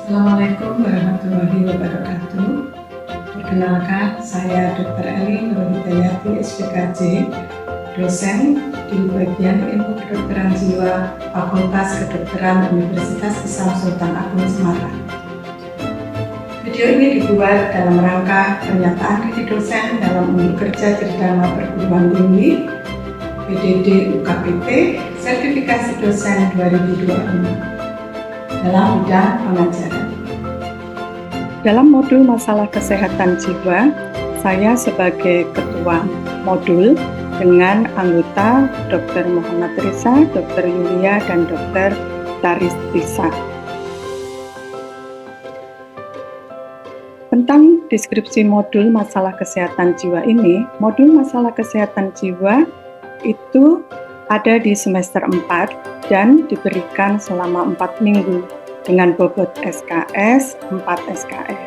Assalamualaikum warahmatullahi wabarakatuh. Perkenalkan, saya Dr. Eli Nurhidayati, SPKJ, dosen di bagian Ilmu Kedokteran Jiwa Fakultas Kedokteran Universitas Islam Sultan Agung Semarang. Video ini dibuat dalam rangka pernyataan diri dosen dalam unjuk kerja Tridharma Perguruan Tinggi PDD UKPT Sertifikasi Dosen 2025 dalam bidang pengajaran. Dalam modul masalah kesehatan jiwa, saya sebagai ketua modul dengan anggota Dr. Muhammad Risa, Dr. Yulia, dan Dr. Taristisa. Tentang deskripsi modul masalah kesehatan jiwa ini, modul masalah kesehatan jiwa itu ada di semester 4 dan diberikan selama 4 minggu dengan bobot SKS 4 SKS.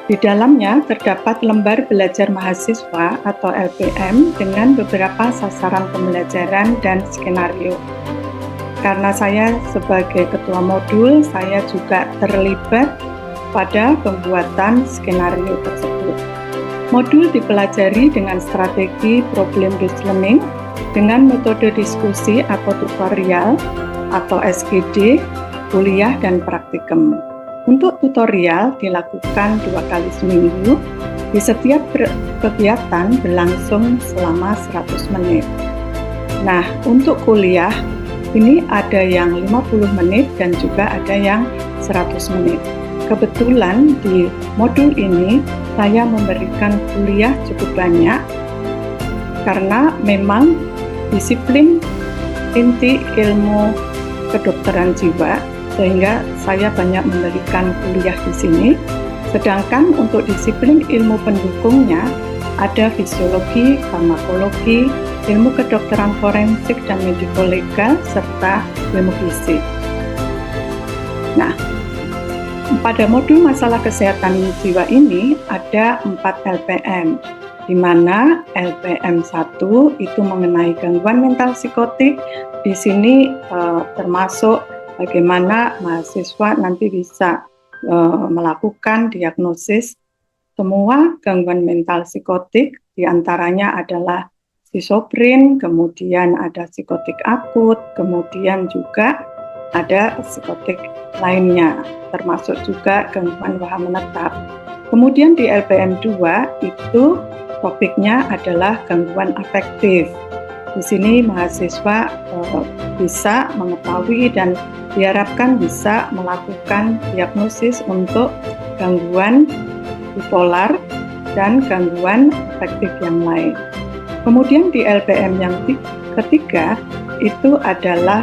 Di dalamnya terdapat lembar belajar mahasiswa atau LPM dengan beberapa sasaran pembelajaran dan skenario. Karena saya sebagai ketua modul, saya juga terlibat pada pembuatan skenario tersebut. Modul dipelajari dengan strategi problem-based learning dengan metode diskusi atau tutorial atau SGD, kuliah dan praktikum. Untuk tutorial dilakukan 2 kali seminggu, di setiap kegiatan berlangsung selama 100 menit. Nah, untuk kuliah ini ada yang 50 menit dan juga ada yang 100 menit. Kebetulan di modul ini saya memberikan kuliah cukup banyak karena memang disiplin inti ilmu kedokteran jiwa, sehingga saya banyak memberikan kuliah di sini. Sedangkan untuk disiplin ilmu pendukungnya ada fisiologi, farmakologi, ilmu kedokteran forensik dan mediko-legal, serta ilmu fisik. Nah, pada modul masalah kesehatan jiwa ini ada 4 LPM, di mana LPM 1 itu mengenai gangguan mental psikotik. Di sini termasuk bagaimana mahasiswa nanti bisa melakukan diagnosis semua gangguan mental psikotik, diantaranya adalah skizofren, kemudian ada psikotik akut, kemudian juga ada psikotik lainnya, termasuk juga gangguan waham menetap. Kemudian di LPM 2 itu topiknya adalah gangguan afektif. Di sini mahasiswa bisa mengetahui dan diharapkan bisa melakukan diagnosis untuk gangguan bipolar dan gangguan afektif yang lain. Kemudian di LPM yang ketiga itu adalah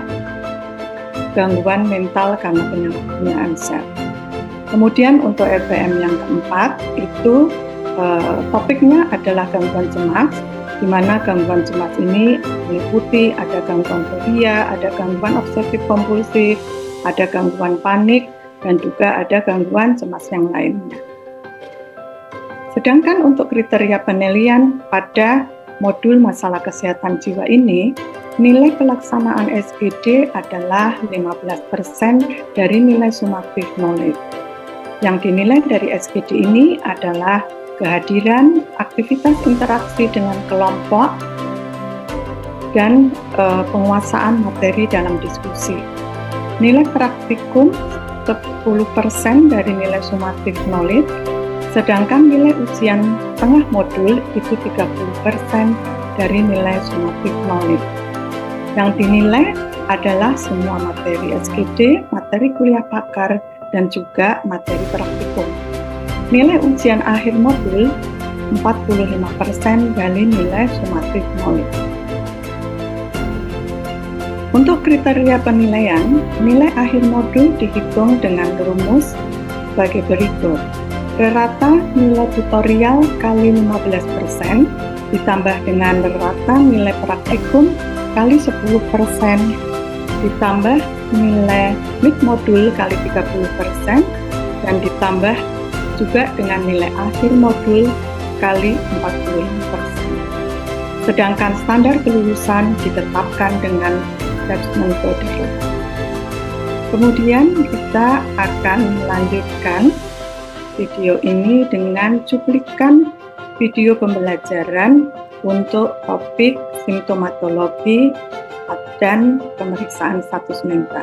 gangguan mental karena penyalahgunaan sel. Kemudian untuk LPM yang keempat itu topiknya adalah gangguan cemas, di mana gangguan cemas ini meliputi ada gangguan fobia, ada gangguan obsesif kompulsif, ada gangguan panik, dan juga ada gangguan cemas yang lainnya. Sedangkan untuk kriteria penilaian pada modul masalah kesehatan jiwa ini, nilai pelaksanaan SGD adalah 15% dari nilai summative knowledge. Yang dinilai dari SGD ini adalah kehadiran aktivitas interaksi dengan kelompok dan penguasaan materi dalam diskusi. Nilai praktikum 10% dari nilai summative knowledge, sedangkan nilai ujian tengah modul itu 30% dari nilai summative knowledge. Yang dinilai adalah semua materi SGD, materi kuliah pakar, dan juga materi praktikum. Nilai ujian akhir modul 45% dari nilai summative knowledge. Untuk kriteria penilaian, nilai akhir modul dihitung dengan rumus sebagai berikut. Rata nilai tutorial kali 15% ditambah dengan rata nilai praktikum kali 10% ditambah nilai mid modul kali 30% dan ditambah juga dengan nilai akhir modul kali 45%. Sedangkan standar kelulusan ditetapkan dengan assessment metode. Kemudian kita akan melanjutkan video ini dengan cuplikan video pembelajaran untuk topik simptomatologi dan pemeriksaan status mental.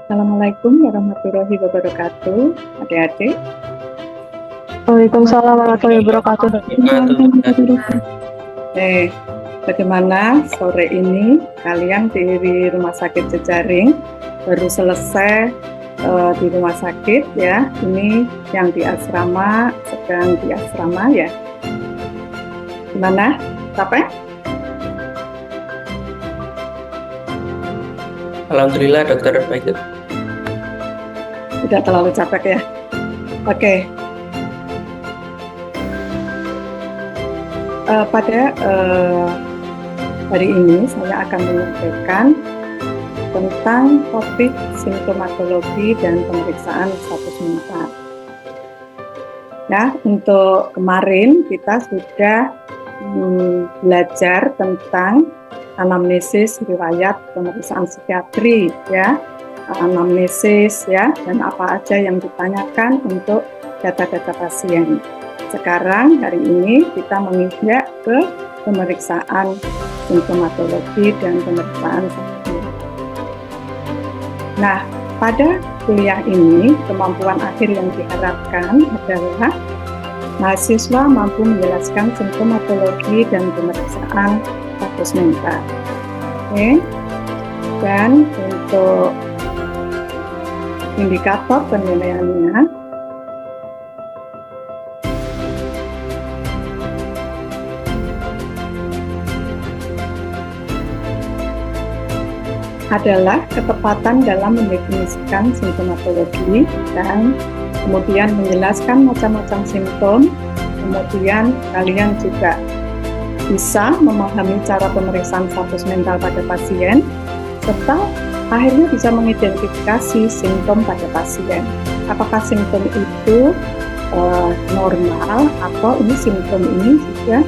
Assalamualaikum warahmatullahi wabarakatuh, adik-adik. Waalaikumsalam warahmatullahi wabarakatuh. Bagaimana sore ini kalian di Rumah Sakit Jejaring baru selesai di rumah sakit ya? Ini yang di asrama, sedang di asrama ya? Gimana? Capek? Alhamdulillah dokter, baik. Tidak terlalu capek ya? Oke. Pada hari ini saya akan menyampaikan tentang topik simptomatologi dan pemeriksaan status mental. Nah, untuk kemarin kita sudah belajar tentang anamnesis riwayat pemeriksaan psikiatri ya, anamnesis ya, dan apa aja yang ditanyakan untuk data-data pasien. Sekarang hari ini kita menginjak ke pemeriksaan simptomatologi dan pemeriksaan status mental. Nah, pada kuliah ini kemampuan akhir yang diharapkan adalah mahasiswa mampu menjelaskan simptomatologi dan pemeriksaan status mental. Oke. Dan untuk indikator penilaiannya adalah ketepatan dalam mendefinisikan simptomatologi dan kemudian menjelaskan macam-macam simptom. Kemudian kalian juga bisa memahami cara pemeriksaan status mental pada pasien serta akhirnya bisa mengidentifikasi simptom pada pasien. Apakah simptom itu normal atau ini simptom ini juga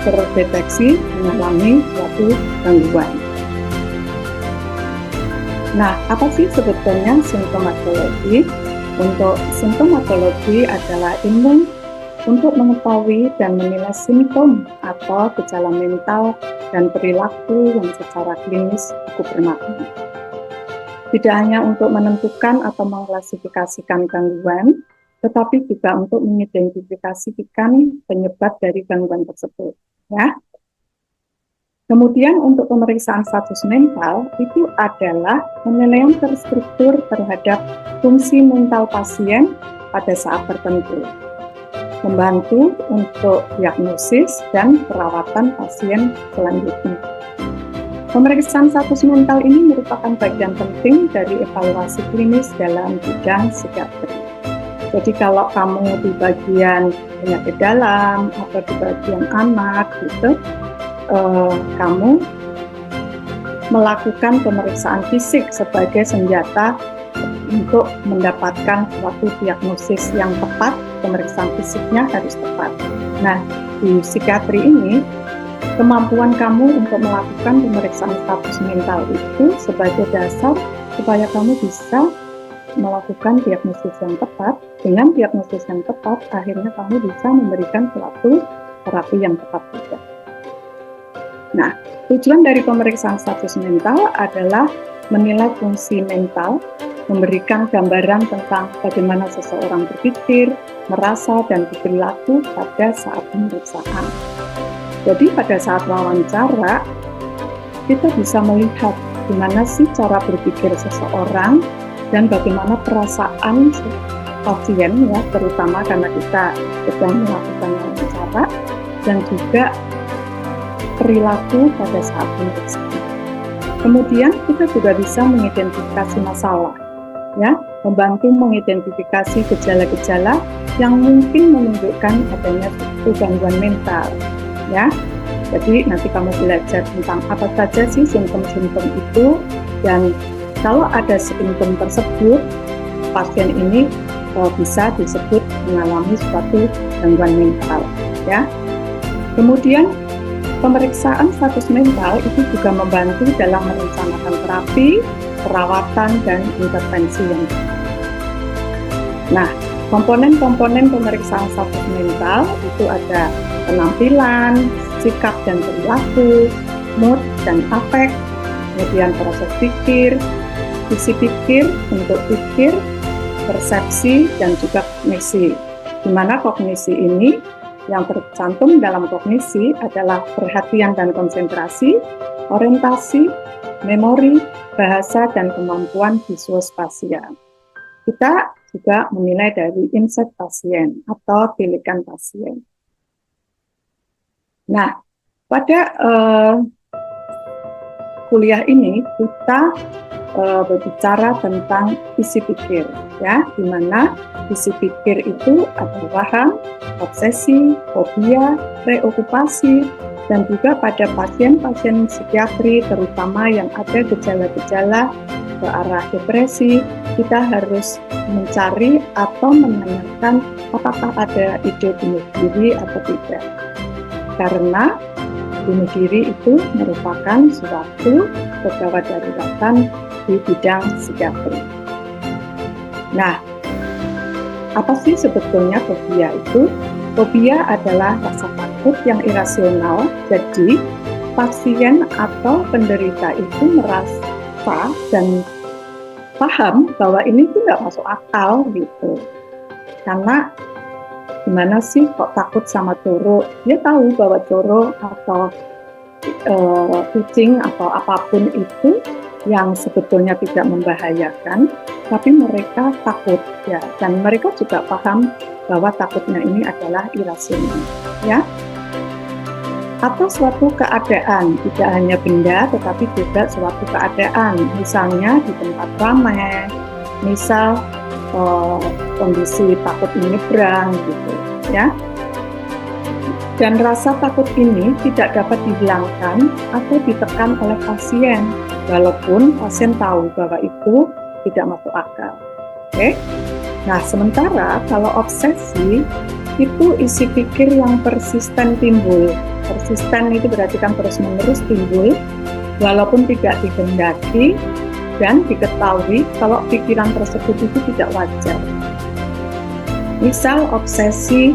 terdeteksi mengalami suatu gangguan. Nah, apa sih sebetulnya simptomatologi? Untuk simptomatologi adalah ilmu untuk mengetahui dan menilai simptom atau gejala mental dan perilaku yang secara klinis cukup bermakna. Tidak hanya untuk menentukan atau mengklasifikasikan gangguan, tetapi juga untuk mengidentifikasikan penyebab dari gangguan tersebut. Ya. Kemudian untuk pemeriksaan status mental itu adalah penilaian terstruktur terhadap fungsi mental pasien pada saat tertentu, membantu untuk diagnosis dan perawatan pasien selanjutnya. Pemeriksaan status mental ini merupakan bagian penting dari evaluasi klinis dalam bidang psikiatri. Jadi kalau kamu di bagian penyakit dalam atau di bagian anak gitu, kamu melakukan pemeriksaan fisik sebagai senjata untuk mendapatkan suatu diagnosis yang tepat. Pemeriksaan fisiknya harus tepat. Nah, di psikiatri ini kemampuan kamu untuk melakukan pemeriksaan status mental itu sebagai dasar supaya kamu bisa melakukan diagnosis yang tepat. Dengan diagnosis yang tepat, akhirnya kamu bisa memberikan suatu terapi yang tepat juga. Nah, tujuan dari pemeriksaan status mental adalah menilai fungsi mental, memberikan gambaran tentang bagaimana seseorang berpikir, merasa, dan berperilaku pada saat pemeriksaan. Jadi pada saat wawancara, kita bisa melihat gimana sih cara berpikir seseorang dan bagaimana perasaan pasien ya, terutama karena kita sedang melakukan wawancara, dan juga perilaku pada saat pemeriksaan. Kemudian kita juga bisa mengidentifikasi masalah, ya, membantu mengidentifikasi gejala-gejala yang mungkin menunjukkan adanya suatu gangguan mental, ya. Jadi nanti kamu belajar tentang apa saja sih simptom-simptom itu, dan kalau ada simptom tersebut pasien ini bisa disebut mengalami suatu gangguan mental, ya. Kemudian pemeriksaan status mental itu juga membantu dalam merencanakan terapi, perawatan, dan intervensi yang tepat. Nah, komponen-komponen pemeriksaan status mental itu ada penampilan, sikap dan perilaku, mood dan afek, kemudian proses pikir, isi pikir, bentuk pikir, persepsi, dan juga kognisi. Di mana kognisi ini yang tercantum dalam kognisi adalah perhatian dan konsentrasi, orientasi, memori, bahasa, dan kemampuan visuospasial. Kita juga menilai dari insight pasien atau tilikan pasien. Nah, pada kuliah ini kita berbicara tentang isi pikir, ya, di mana isi pikir itu ada waham, obsesi, fobia, preokupasi, dan juga pada pasien-pasien psikiatri terutama yang ada gejala-gejala ke arah depresi, kita harus mencari atau menanyakan apakah ada ide bunuh diri atau tidak. Karena bunuh diri itu merupakan suatu kegawat daruratan di bidang psikiatri. Nah, apa sih sebetulnya fobia itu? Fobia adalah rasa takut yang irasional, jadi pasien atau penderita itu merasa dan paham bahwa ini tuh nggak masuk akal gitu. Karena gimana sih kok takut sama coro? Dia tahu bahwa coro atau kucing atau apapun itu yang sebetulnya tidak membahayakan, tapi mereka takut, ya, dan mereka juga paham bahwa takutnya ini adalah irasional, ya. Atau suatu keadaan, tidak hanya benda, tetapi juga suatu keadaan, misalnya di tempat ramai, misal kondisi takut menyeberang, gitu, ya. Dan rasa takut ini tidak dapat dihilangkan atau ditekan oleh pasien, walaupun pasien tahu bahwa itu tidak masuk akal. Oke? Nah, sementara kalau obsesi itu isi pikir yang persisten timbul. Persisten itu berarti kan terus-menerus timbul, walaupun tidak dikehendaki dan diketahui kalau pikiran tersebut itu tidak wajar. Misal obsesi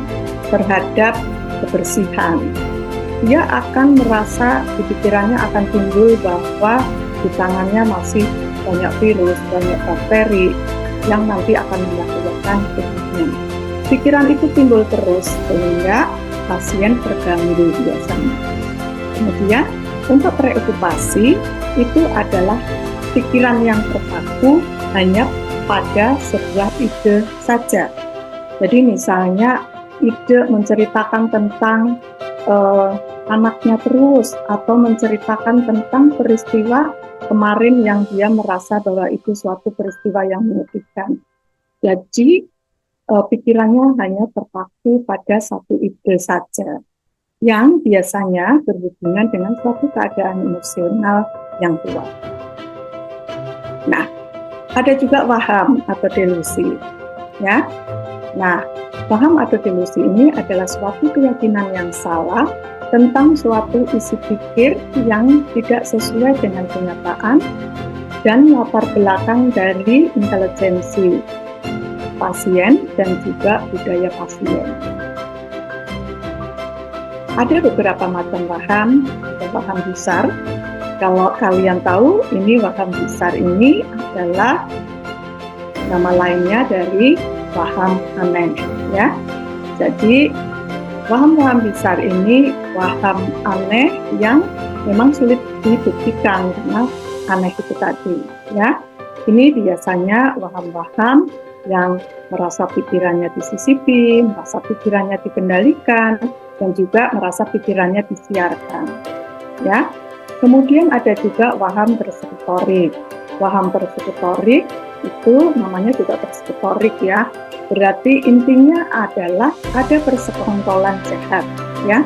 terhadap kebersihan, dia akan merasa di pikirannya akan timbul bahwa di tangannya masih banyak virus, banyak bakteri yang nanti akan menyebabkan kebutuhan. Pikiran itu timbul terus sehingga pasien terganggu biasanya. Kemudian untuk preokupasi itu adalah pikiran yang terpaku hanya pada sebuah ide saja. Jadi misalnya ide menceritakan tentang anaknya terus atau menceritakan tentang peristiwa kemarin yang dia merasa bahwa itu suatu peristiwa yang menyedihkan. Jadi pikirannya hanya terpaku pada satu ide saja yang biasanya berhubungan dengan suatu keadaan emosional yang kuat. Nah, ada juga waham atau delusi, ya. Nah, paham atau delusi ini adalah suatu keyakinan yang salah tentang suatu isi pikir yang tidak sesuai dengan kenyataan dan latar belakang dari intelijensi pasien dan juga budaya pasien. Ada beberapa macam waham atau waham besar. Kalau kalian tahu, ini waham besar ini adalah nama lainnya dari waham aneh, ya. Jadi waham-waham besar ini waham aneh yang memang sulit dibuktikan karena aneh itu tadi, ya. Ini biasanya waham-waham yang merasa pikirannya disisipi, merasa pikirannya dikendalikan, dan juga merasa pikirannya disiarkan, ya. Kemudian ada juga waham persekutorik. Waham persekutorik itu namanya juga persekutorik, ya. Berarti intinya adalah ada persekongkolan sehat, ya.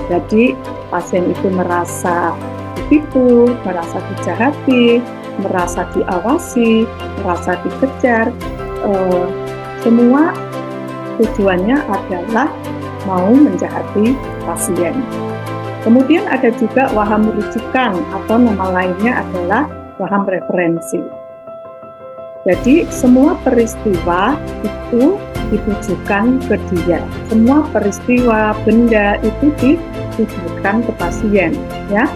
Jadi pasien itu merasa ditipu, merasa dijahati, merasa diawasi, merasa dikejar, eh, semua tujuannya adalah mau menjahati pasien. Kemudian ada juga waham rujukan atau nama lainnya adalah waham referensi. Jadi semua peristiwa itu ditujukan ke dia. Semua peristiwa, benda itu ditujukan ke pasien, ya.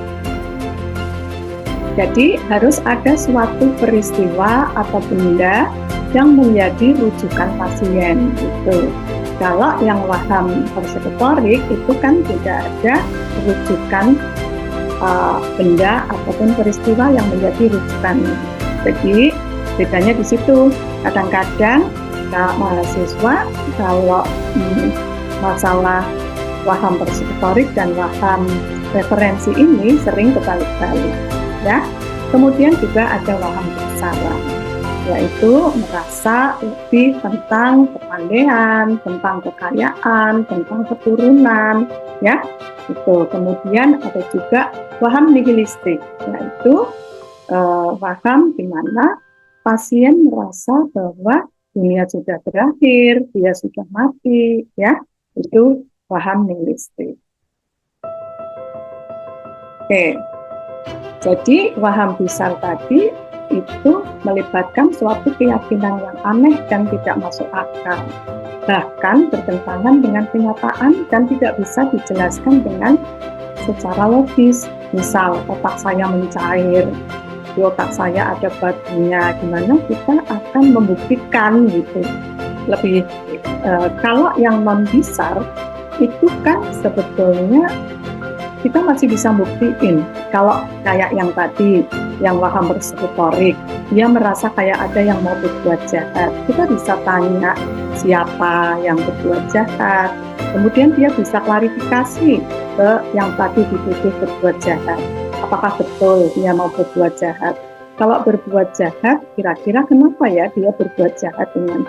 Jadi harus ada suatu peristiwa atau benda yang menjadi rujukan pasien gitu. Kalau yang waham persekutorik itu kan tidak ada rujukan benda ataupun peristiwa yang menjadi rujukan. Jadi bedanya di situ. Kadang-kadang mahasiswa kalau masalah waham persekutorik dan waham referensi ini sering kebalik-balik, ya. Kemudian juga ada waham bersalah, yaitu merasa lebih tentang kepandaian, tentang kekayaan, tentang keturunan, ya. Itu. Kemudian ada juga waham nihilistik, yaitu waham di mana pasien merasa bahwa dunia sudah berakhir, dia sudah mati, ya. Itu waham nihilistik. Oke. Jadi waham bisar tadi itu melibatkan suatu keyakinan yang aneh dan tidak masuk akal, bahkan bertentangan dengan kenyataan dan tidak bisa dijelaskan dengan secara logis. Misal otak saya mencair, di otak saya ada batunya, gimana kita akan membuktikan gitu. Lebih kalau yang non bisar itu kan sebetulnya kita masih bisa buktiin. Kalau kayak yang tadi, yang waham persekutorik, dia merasa kayak ada yang mau berbuat jahat, kita bisa tanya siapa yang berbuat jahat, kemudian dia bisa klarifikasi ke yang tadi dituduh berbuat jahat. Apakah betul dia mau berbuat jahat? Kalau berbuat jahat, kira-kira kenapa ya dia berbuat jahat dengan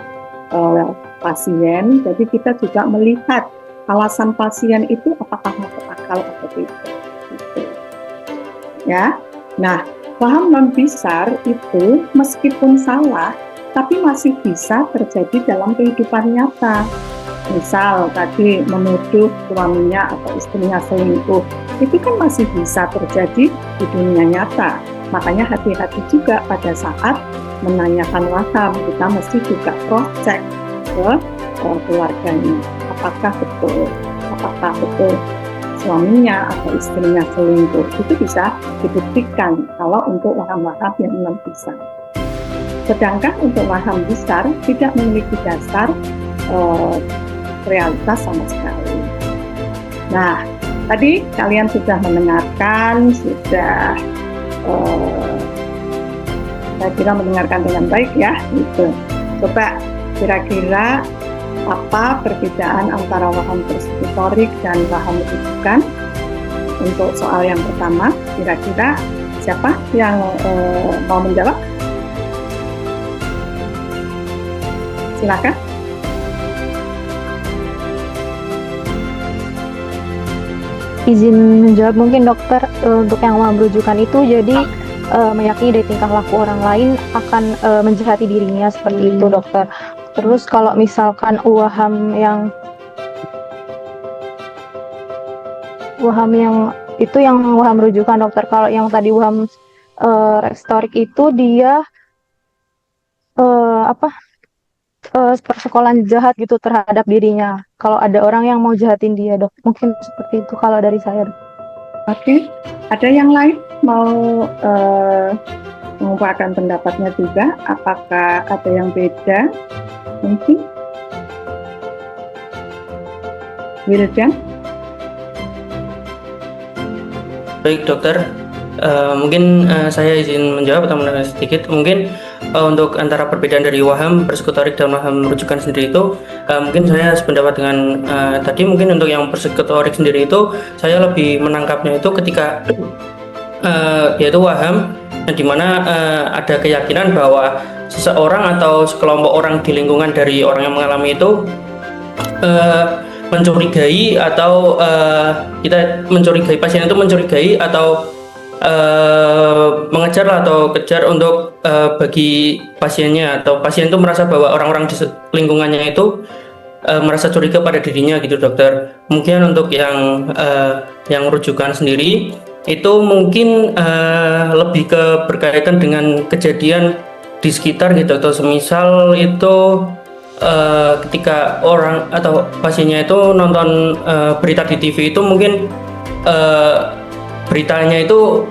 pasien? Jadi kita juga melihat alasan pasien itu apakah masuk akal atau tidak. Gitu. Ya, nah waham non bisar itu meskipun salah, tapi masih bisa terjadi dalam kehidupan nyata. Misal tadi menuduh suaminya atau istrinya selingkuh, itu kan masih bisa terjadi di dunia nyata. Makanya hati-hati juga pada saat menanyakan waham, kita mesti juga cross check ke keluarganya. Apakah betul suaminya atau istrinya selingkuh. Itu bisa dibuktikan kalau untuk waham-waham yang non bisar. Sedangkan untuk waham bisar tidak memiliki dasar realitas sama sekali. Nah, tadi kalian sudah mendengarkan, sudah saya kira mendengarkan dengan baik ya. Gitu. Coba kira-kira apa perbedaan antara waham persekutorik dan waham rujukan? Untuk soal yang pertama, kira-kira siapa yang mau menjawab? Silakan. Izin menjawab mungkin dokter, untuk yang waham rujukan itu jadi meyakini dari tingkah laku orang lain akan menjahati dirinya seperti itu dokter. Terus kalau misalkan waham yang itu yang waham rujukan dokter. Kalau yang tadi waham restorik itu dia persekolahan jahat gitu terhadap dirinya. Kalau ada orang yang mau jahatin dia, dok. Mungkin seperti itu kalau dari saya, dok. Oke. Ada yang lain mau mengungkapkan pendapatnya juga? Apakah ada yang beda? Mungkin Wildan? Baik dokter, mungkin saya izin menjawab atau menambah sedikit. Mungkin untuk antara perbedaan dari waham persekutorik dan waham rujukan sendiri itu, mungkin saya sependapat dengan tadi. Mungkin untuk yang persekutorik sendiri itu saya lebih menangkapnya itu ketika yaitu waham di mana ada keyakinan bahwa seseorang atau sekelompok orang di lingkungan dari orang yang mengalami itu mencurigai atau kita mencurigai, pasien itu mencurigai atau mengejar atau kejar untuk bagi pasiennya atau pasien itu merasa bahwa orang-orang di lingkungannya itu merasa curiga pada dirinya gitu dokter. Mungkin untuk yang rujukan sendiri itu mungkin lebih ke berkaitan dengan kejadian di sekitar gitu, atau semisal itu ketika orang atau pasiennya itu nonton berita di TV itu mungkin beritanya itu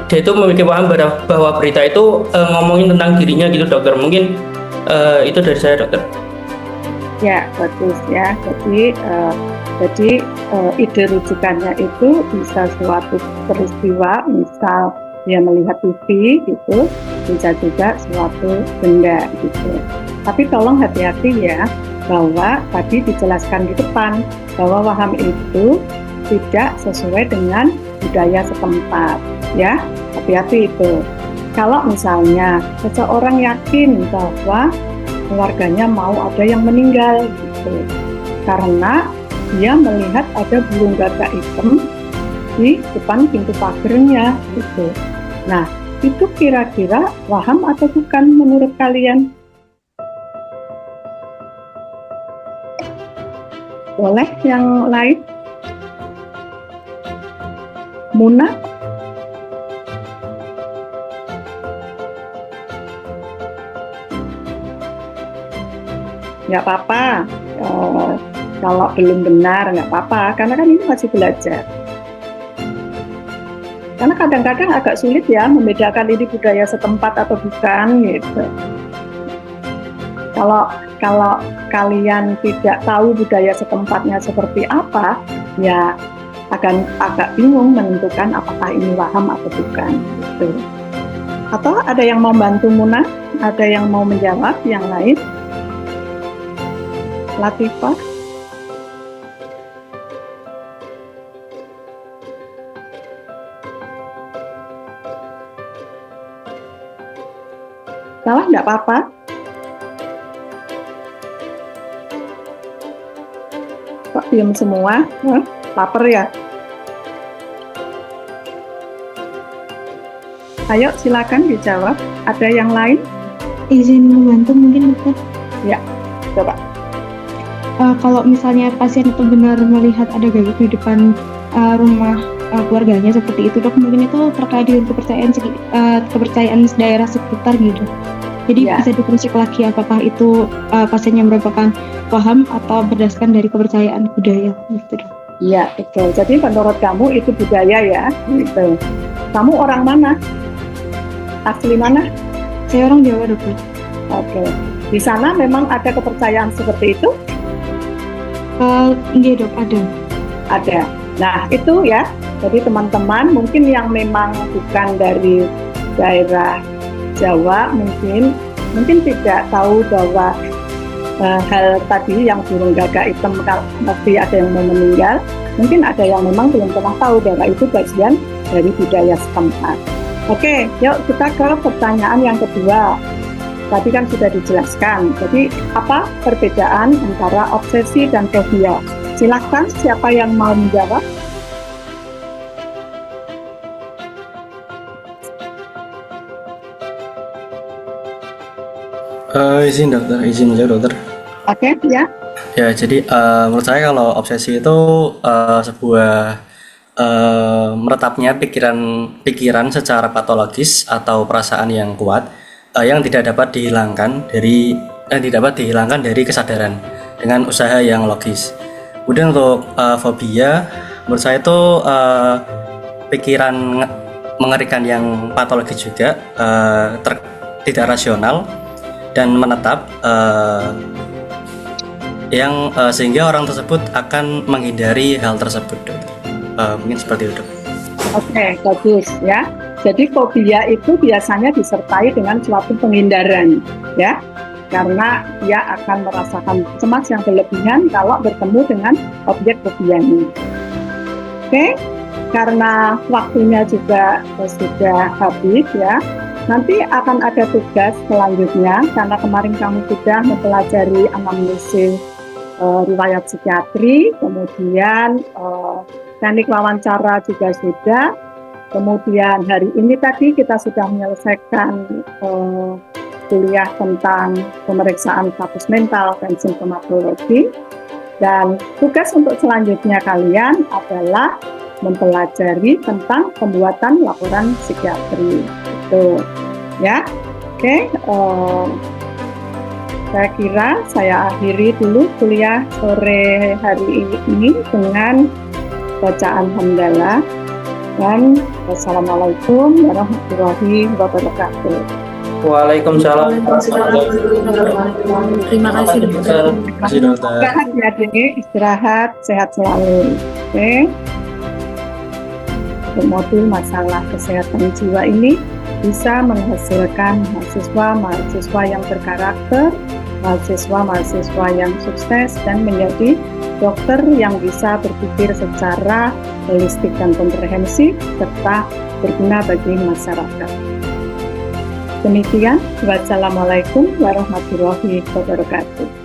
dia itu memiliki paham bahwa berita itu ngomongin tentang dirinya gitu dokter. Mungkin itu dari saya dokter. Ya, bagus ya. Jadi ide rujukannya itu bisa suatu peristiwa, misal dia melihat TV gitu, bisa juga suatu benda gitu. Tapi tolong hati-hati ya, bahwa tadi dijelaskan di depan bahwa waham itu tidak sesuai dengan budaya setempat ya, hati-hati itu. Kalau misalnya seseorang yakin bahwa keluarganya mau ada yang meninggal gitu, karena dia melihat ada burung gagak hitam di depan pintu pagernya gitu. Nah, itu kira-kira waham atau bukan menurut kalian? Boleh yang lain? Muna? Nggak apa-apa, kalau belum benar nggak apa-apa, karena kan ini masih belajar. Karena kadang-kadang agak sulit ya membedakan ini budaya setempat atau bukan gitu. Kalau kalian tidak tahu budaya setempatnya seperti apa, ya akan agak bingung menentukan apakah ini waham atau bukan gitu. Atau ada yang mau bantu Muna? Ada yang mau menjawab yang lain? Latifah? Salah nggak apa-apa. Kok diam semua? Lapar ya? Ayo silakan dijawab. Ada yang lain? Izin membantu mungkin dokter. Ya, coba. Kalau misalnya pasien itu benar melihat ada gagak di depan rumah keluarganya seperti itu dok, mungkin itu terkait dengan kepercayaan daerah sekitar gitu. Jadi Ya. bisa dikritik lagi apakah itu pasiennya merupakan paham atau berdasarkan dari kepercayaan budaya gitu dok. Iya, betul. Jadi menurut kamu itu budaya ya, gitu. Kamu orang mana? Asli mana? Saya orang Jawa dokter. Oke. Di sana memang ada kepercayaan seperti itu? Iya dok, ada. Ada. Nah, itu ya. Jadi teman-teman mungkin yang memang bukan dari daerah Jawa mungkin tidak tahu bahwa hal tadi yang burung gagak hitam pasti ada yang mau meninggal. Mungkin ada yang memang belum pernah tahu bahwa itu bagian dari budaya setempat. Oke, yuk kita ke pertanyaan yang kedua. Tadi kan sudah dijelaskan. Jadi apa perbedaan antara obsesi dan fobia? Silakan siapa yang mau menjawab? Izin dokter, izin menjawab dokter. Oke, ya. Ya, jadi menurut saya kalau obsesi itu sebuah meretapnya pikiran secara patologis atau perasaan yang kuat yang tidak dapat dihilangkan dari kesadaran dengan usaha yang logis. Kemudian untuk fobia, menurut saya itu pikiran mengerikan yang patologis juga, tidak rasional dan menetap, yang sehingga orang tersebut akan menghindari hal tersebut. Mungkin seperti itu. Oke, bagus ya. Jadi fobia itu biasanya disertai dengan suatu penghindaran ya, karena dia akan merasakan cemas yang berlebihan kalau bertemu dengan objek fobianya. Oke, karena waktunya juga sudah habis ya. Nanti akan ada tugas selanjutnya, karena kemarin kamu sudah mempelajari anamnesis riwayat psikiatri, kemudian teknik wawancara juga sudah. Kemudian hari ini tadi kita sudah menyelesaikan kuliah tentang pemeriksaan status mental dan simptomatologi. Dan tugas untuk selanjutnya kalian adalah mempelajari tentang pembuatan laporan psikiatri. Itu, ya. Oke, saya kira saya akhiri dulu kuliah sore hari ini dengan bacaan hamdalah dan wassalamualaikum warahmatullahi wabarakatuh. Waalaikumsalam. Terima kasih dokter. Terima kasih dokter. Adik-adik istirahat, sehat selalu. Oke. Untuk modul masalah kesehatan jiwa ini bisa menghasilkan mahasiswa yang berkarakter, mahasiswa yang sukses dan menjadi dokter yang bisa berpikir secara holistik dan komprehensif serta berguna bagi masyarakat. Demikian, wassalamualaikum warahmatullahi wabarakatuh.